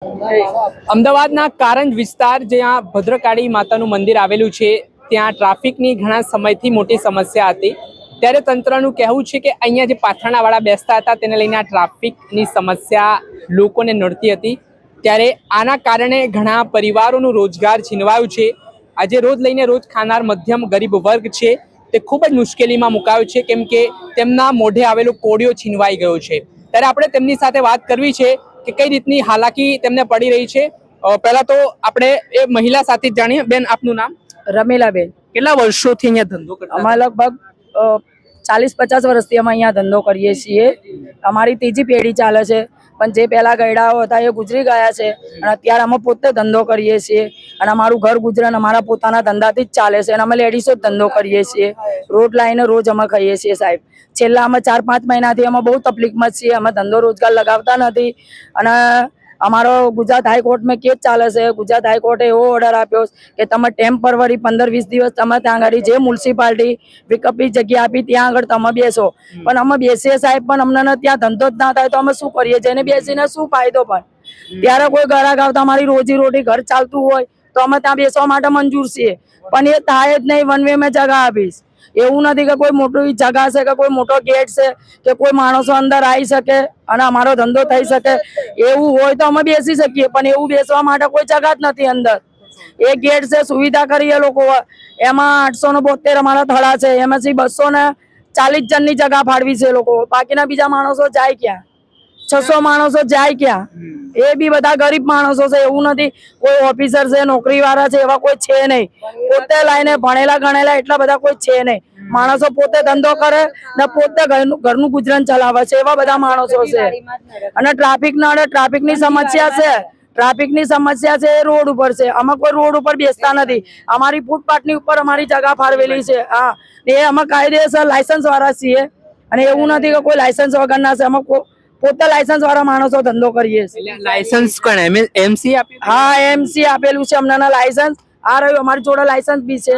અમદાવાદના કારંજ વિસ્તાર જ્યાં ભદ્રકાળી માતાનું મંદિર આવેલું છે ત્યાં ટ્રાફિકની ઘણા સમયથી મોટી સમસ્યા હતી। ત્યારે તંત્રનું કહેવું છે કે અહીંયા જે પાથરણાવાળા બેસતા હતા તેને લઈને આ ટ્રાફિકની સમસ્યા લોકોને નડતી હતી। ત્યારે આના કારણે ઘણા પરિવારોનું રોજગાર છીનવાયું છે। આજે રોજ લઈને રોજ ખાનાર મધ્યમ ગરીબ વર્ગ છે તે ખૂબ જ મુશ્કેલીમાં મુકાયો છે, કેમ કે તેમના મોઢે આવેલો કોડિયો છીનવાઈ ગયો છે। ત્યારે આપણે તેમની સાથે વાત કરવી છે કે કઈ રીતની હાલાકી તેમને પડી રહી છે। પહેલા તો આપણે એ મહિલા સાથે જાણીએ। બેન, આપનું નામ? રમીલાબેન। કેટલા વર્ષોથી અહીંયા ધંધો કરતા? અમે લગભગ 40-50 વર્ષથી અમે અહીંયા ધંધો કરીએ છીએ। અમારી ત્રીજી પેઢી ચાલે છે, પણ જે પહેલા ગયડાઓ હતા એ ગુજરી ગયા છે અને અત્યારે અમે પોતે ધંધો કરીએ છીએ અને અમારું ઘર ગુજરાન અમારા પોતાના ધંધાથી જ ચાલે છે અને અમે લેડીઝો જ ધંધો કરીએ છીએ। રોજ લાઈને રોજ અમે ખાઈએ છીએ સાહેબ। છેલ્લા અમે 4-5 મહિનાથી અમે બહુ તકલીફમાં છીએ। અમે ધંધો રોજગાર લગાવતા નથી અને અમારો ગુજરાત હાઈકોર્ટમાં કેસ ચાલે છે। ગુજરાત હાઈકોર્ટે એવો ઓર્ડર આપ્યો કે તમે ટેમ્પરરી 15-20 દિવસ તમે ત્યાં આગળ જે મ્યુનિસિપાલિટી વિકલ્પી જગ્યા આપી ત્યાં આગળ તમે બેસો, પણ અમે બેસીએ સાહેબ, પણ અમને ત્યાં ધંધો જ ના થાય તો અમે શું કરીએ? જેને બેસીને શું ફાયદો? પણ ત્યારે કોઈ ગ્રાહક આવતા અમારી રોજી રોટી ઘર ચાલતું હોય તો અમે ત્યાં બેસવા માટે મંજૂર છીએ, પણ એ થાય જ નહીં। વન વે મેં જગા આપીશ એવું નથી કે કોઈ મોટી જગા છે કે કોઈ મોટો ગેટ છે કે કોઈ માણસો અંદર આવી શકે અને અમારો ધંધો થઈ શકે। એવું હોય તો અમે બેસી શકીએ, પણ એવું બેસવા માટે કોઈ જગા જ નથી અંદર। એ ગેટ છે, સુવિધા કરીએ લોકો, એમાં 872 અમારા થડા છે, એમાંથી 240 જણની જગા ફાળવી છે લોકો। બાકીના બીજા માણસો જાય ક્યાં? 600 માણસો જાય ક્યાં? એ બી બધા ગરીબ માણસો છે, એવું નથી કોઈ ઓફિસર છે, નોકરી વાળા છે, એવા કોઈ છે નહીં। પોતે લાઈને ભણેલા ગણેલા એટલા બધા કોઈ છે નહીં। માણસો પોતે ધંધો કરે ને પોતે ઘરનું ગુજરાન ચલાવે છે, એવા બધા માણસો છે। અને ટ્રાફિક નડે, ટ્રાફિકની સમસ્યા છે। ટ્રાફિકની સમસ્યા છે એ રોડ ઉપર છે। અમે કોઈ રોડ ઉપર બેસતા નથી, અમારી ફૂટપાથની ઉપર અમારી જગા ફાળવેલી છે। હા, એ અમે કાયદેસર લાયસન્સ વાળા છીએ અને એવું નથી કે કોઈ લાયસન્સ વગરના છે। અમે પોતે લાયસન્સ વાળા માણસો ધંધો કરીએ છીએ। લાયસન્સ કોણ? એમસી આપ્યું? હા, એમસી આપેલું છે અમને લાયસન્સ। આ રહ્યું અમારી જોડે લાયસન્સ બી છે,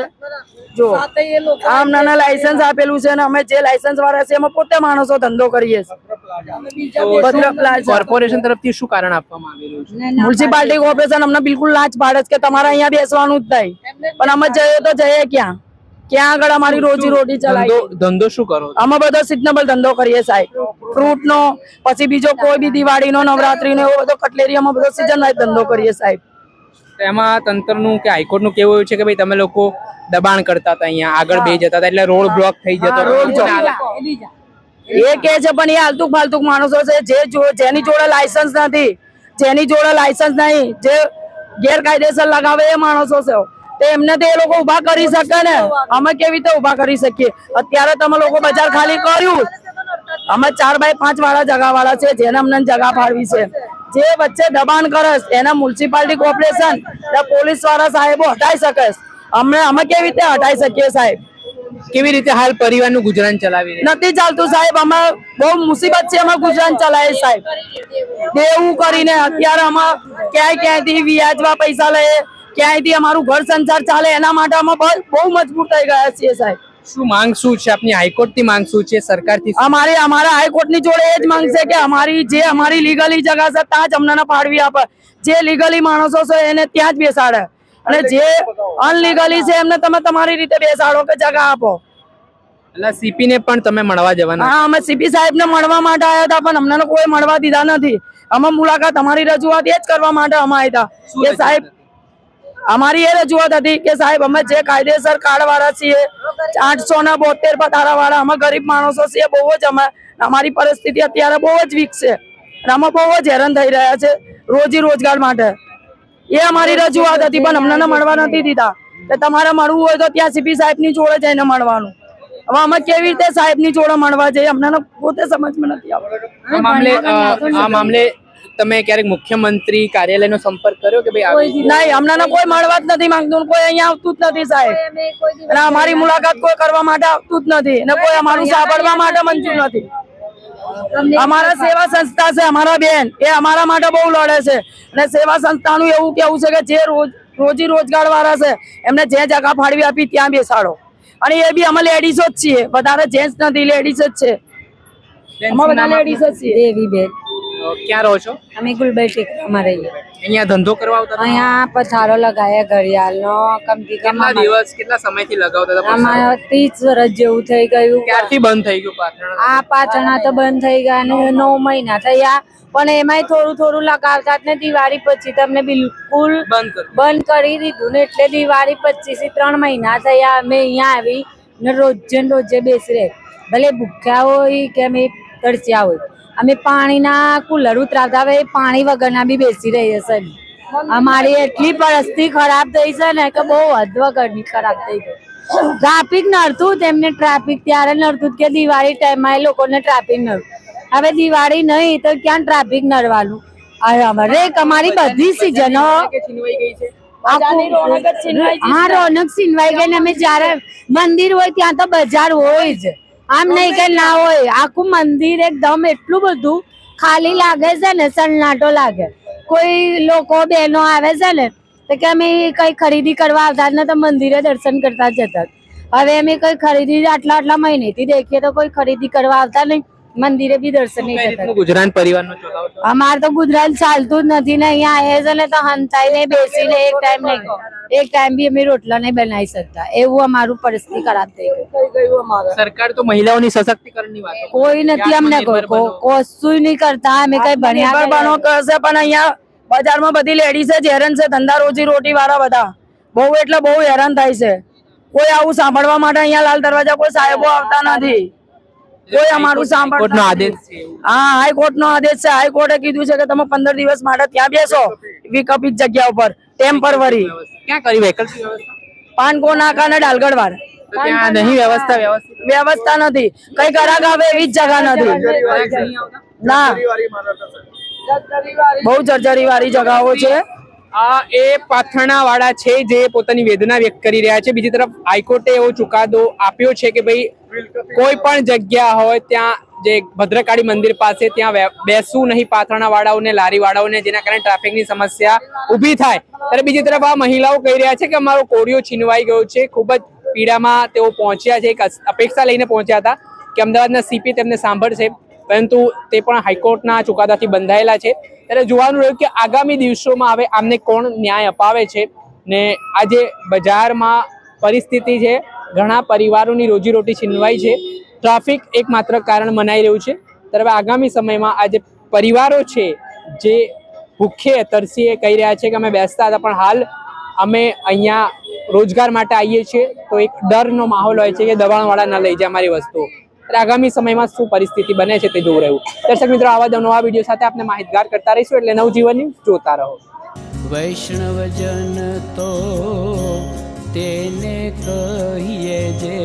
જો આ અમને લાયસન્સ આપેલું છે અને અમે જે લાયસન્સ વાળા છે એમાં પોતે માણસો ધંધો કરીએ છીએ। કોર્પોરેશન તરફથી શું કારણ આપવામાં આવેલું છે? મ્યુનિસિપાલિટી કોર્પોરેશન અમને બિલકુલ ના જ પાડે છે કે તમારે અહીંયા બેસવાનું જ નહીં, પણ અમે જઈએ તો જઈએ ક્યાં? ક્યાં આગળ અમારી રોજી રોટી ચલાવી? ધંધો શું કરો? અમે બધો સિઝનેબલ ધંધો કરીએ સાહેબ, ફ્રૂટ નો, પછી બીજો કોઈ બી દિવાળી નો, નવરાત્રી નો, એવો બધો કટલેરી અમે બધો સિઝન વાઇઝ ધંધો કરીએ સાહેબ। એમાં તંત્રનું કે હાઈકોર્ટ નું કેવું છે કે ભાઈ તમે લોકો દબાણ કરતા હતા, અહીંયા આગળ બે જતા હતા એટલે રોડ બ્લોક થઈ જતો? એ કે છે, પણ એ આલતુક ફાલતુક માણસો છે, જેની જોડે લાયસન્સ નથી, જેની જોડે લાયસન્સ નહીં, જે ગેરકાયદેસર લગાવે એ માણસો છે, તો એમને તો એ લોકો ઉભા કરી શકે ને। અમે કેવી રીતે ઉભા કરી શકીએ? અત્યારે તમે લોકો બજાર ખાલી કર્યું, અમે 4x5 વાળા જગા વાળા છે, જેને અમને જગા ફાળવી છે। જે વચ્ચે દબાણ કરે એને મ્યુનિસિપાલિટી કોર્પોરેશન પોલીસ વાળા સાહેબો હટાઈ શકે। અમે કેવી રીતે હટાઈ શકીએ સાહેબ? કેવી રીતે હાલ પરિવારનું ગુજરાન ચલાવી નથી ચાલતું સાહેબ। અમે બહુ મુસીબત છે, અમે ગુજરાન ચલાવીએ સાહેબ। દેવું કરીને અત્યારે અમે ક્યાંયથી વ્યાજમાં પૈસા લઈએ, ક્યાંયથી અમારું ઘર સંસાર ચાલે, એના માટે અમે બહુ મજબૂર થઈ ગયા છીએ સાહેબ। શું માંગ શું છે આપની? હાઈકોર્ટ ની માંગ શું છે? સરકારથી? અમારા હાઈકોર્ટ ની જોડે એ જ માંગ છે કે અમારી લીગલી જગા છે ત્યાં જ અમને ફાળવી આપે। જે લીગલી માણસો છે એને ત્યાં જ બેસાડે અને જે અનલીગલી છે એમને તમે તમારી રીતે બેસાડો કે જગા આપો। એટલે સીપી ને પણ તમે મળવા જવાના? હા, અમે સીપી સાહેબ ને મળવા માટે આવ્યા હતા, પણ અમને કોઈ મળવા દીધા નથી। અમે મુલાકાત અમારી રજૂઆત એ જ કરવા માટે અમે આવ્યા હતા કે સાહેબ, અમારી એ રજૂઆત હતી કે સાહેબ અમે જે કાયદેસર કાર્ડ વાળા છીએ, 872 પતારા વાળા, અમે ગરીબ માણસો છીએ બહુ જ। અમારી પરિસ્થિતિ અત્યારે બહુ જ વીક છે અને અમે બહુ જ હેરાન થઈ રહ્યા છે રોજી રોજગાર માટે। એ અમારી રજૂઆત હતી, પણ અમને મળવા નથી દીધા કે તમારે મળવું હોય તો ત્યાં સીપી સાહેબ ની જોડે જઈને મળવાનું। હવે અમે કેવી રીતે સાહેબ ની જોડે મળવા જઈએ? અમને પોતે સમજમાં નથી આવતું। આ મામલે તમે ક્યારેક મુખ્યમંત્રી કાર્યાલયનો સંપર્ક કર્યો કે ભાઈ? નહીં, અમને કોઈ મળવા જ નથી માંગતું, કોઈ અહીંયા આવતું જ નથી સાહેબ, અને અમારી મુલાકાત કોઈ કરવા માટે આવતું જ નથી અને કોઈ અમારું સાંભળવા માટે મંજૂર નથી। અમારા સેવા સંસ્થા છે, અમારા બેન, એ અમારા માટે બહુ લડે છે અને સેવા સંસ્થાનું એવું કેવું છે કે જે રોજી રોજગાર વાળા છે એમને જે જગા ફાળવી આપી ત્યાં બેસાડો। અને એ બી અમે લેડીઝો જ છીએ, વધારે જેન્ટ્સ નથી, લેડીઝ જ છે। અમે બધા લેડીઝ જ છીએ। દેવીબેન। ક્યાં રહો છો? અમે ગુલબર્ગ ટેકરામાં રહીએ. અહીંયા ધંધો કરવા આવતા હતા? અહીંયા પથારો લગાયા ઘડિયાળનો કમથી કમ કેટલા દિવસ કેટલા સમયથી લગાવતા હતા? આમાં 30 વર્ષ જેવું થઈ ગયું. ક્યારથી બંધ થઈ ગયું પાથરણા? આ પાથરણા તો બંધ થઈ ગયા અને 9 મહિના થયા, પણ એમાંય થોડું થોડું લગાવતા જ ને દિવાળી પછી તમને બિલકુલ બંધ કરી દીધું ને, એટલે દિવાળી પછી 3 મહિના થયા અમે અહીંયા આવી ને રોજે ને રોજે બેસી રહે, ભલે ભૂખ્યા હોય કે અમે તરસ્યા હોય. અમે પાણીના કુલર ઉતરાવતા હવે પાણી વગરના બી બેસી રહીએ છે. અમારી એટલી પરિસ્થિતિ ખરાબ થઈ છે ને કે બહુ હદ વગરની ખરાબ થઈ ગઈ. ટ્રાફિક નડતું તેમને, ટ્રાફિક ત્યારે નડતું કે દિવાળી ટાઈમમાં એ લોકોને ટ્રાફિક નડતું. હવે દિવાળી નહીં તો ક્યાં ટ્રાફિક નડવાનું? અમારી બધી સિઝનો હા રોનક છીનવાઈ ગઈ ને. અમે જયારે મંદિર હોય ત્યાં તો બજાર હોય જ, આમ નહીં કે ના હોય. આખું મંદિર એકદમ એટલું બધું ખાલી લાગે છે ને, સન્નાટો લાગે. કોઈ લોકો બહેનો આવે છે ને તો કે અમે કઈ ખરીદી કરવા આવતા ને તો મંદિરે દર્શન કરતા જતા. હવે અમે કઈ ખરીદી આટલા મહિનેથી દેખીએ તો કોઈ ખરીદી કરવા આવતા નહીં, મંદિરે બી દર્શન નહીં કરતા. ગુજરાત પરિવારનો ચલાવો છો? અમારે તો ગુજરાત ચાલતું જ નથી ને, અહીંયા આવે છે ને તો હંતાઈને બેસીને એક ટાઈમ બી અમે રોટલા નહીં બનાવી શકતા, એવું અમારું પરિસ્થિતિ ખરાબ થઈ ગયું. સરકાર તો મહિલાઓની સશક્તિકરણની વાત કોઈ નથી અમને કશું નહીં કરતા. અમે કઈ ભણ્યા બનો કરશે પણ અહીંયા બજારમાં બધી લેડીઝ જ હેરાન છે, ધંધા રોજી રોટી વાળા બધા બહુ એટલે બહુ હેરાન થાય છે. કોઈ આવું સાંભળવા માટે અહીંયા લાલ દરવાજા કોઈ સાહેબો આવતા નથી. કોઈ અમારું સાંભળતો આદેશ છે? હા, હાઈકોર્ટ નો આદેશ છે. હાઈકોર્ટે કીધું છે કે તમે 15 દિવસ માટે ત્યાં બેસો વિકલ્પિત જગ્યા ઉપર ટેમ્પરરી. ક્યાં કરી વૈકલ્પિક વ્યવસ્થા? પાનકો નાકા ને ડાલગઢ વાળ ત્યાં નહીં વ્યવસ્થા નથી. કઈ ગ્રાહક આવે એવી જ જગા નથી. ના, બહુ જર્જરી વાળી જગાઓ છે. આ એ પાથરણા વાળા છે જે પોતાની વેદના વ્યક્ત કરી રહ્યા છે. બીજી તરફ હાઈકોર્ટે એવો ચુકાદો આપ્યો છે કે ભાઈ કોઈ પણ જગ્યા હોય ત્યાં જે ભદ્રકાળી મંદિર પાસે ત્યાં બેસવું નહીં પાથરણા વાળાઓને, લારી વાળાઓને, જેના કારણે ટ્રાફિકની સમસ્યા ઊભી થાય. ત્યારે બીજી તરફ આ મહિલાઓ કહી રહ્યા છે કે અમારો કોળિયો છીનવાઈ ગયો છે. ખૂબ જ પીડામાં તેઓ પહોંચ્યા છે. એક અપેક્ષા લઈને પહોંચ્યા હતા કે અમદાવાદના સીપી તેમને સાંભળશે, પરંતુ તે પણ હાઈકોર્ટના ચુકાદાથી બંધાયેલા છે. ત્યારે જોવાનું રહ્યું કે આગામી દિવસોમાં હવે આમને કોણ ન્યાય અપાવે છે. ને આજે બજારમાં પરિસ્થિતિ છે, ઘણા પરિવારોની રોજીરોટી છીનવાઈ છે. ટ્રાફિક એકમાત્ર કારણ મનાઈ રહ્યું છે. ત્યારે હવે આગામી સમયમાં આ જે પરિવારો છે જે ભૂખે તરસીએ કહી રહ્યા છે કે અમે બેસતા હતા પણ હાલ અમે અહીંયા રોજગાર માટે આવીએ છીએ તો એક ડરનો માહોલ હોય છે કે દબાણવાળા ન લઈ જાય અમારી વસ્તુઓ. આગામી સમયમાં શું પરિસ્થિતિ બને છે તે જોવું રહ્યું. દર્શક મિત્રો, આવા નવા વિડીયો સાથે આપણે માહિતગાર કરતા રહીશું, એટલે નવજીવન ન્યૂઝ જોતા રહો. વૈષ્ણવજન તો તેને કહીએ જે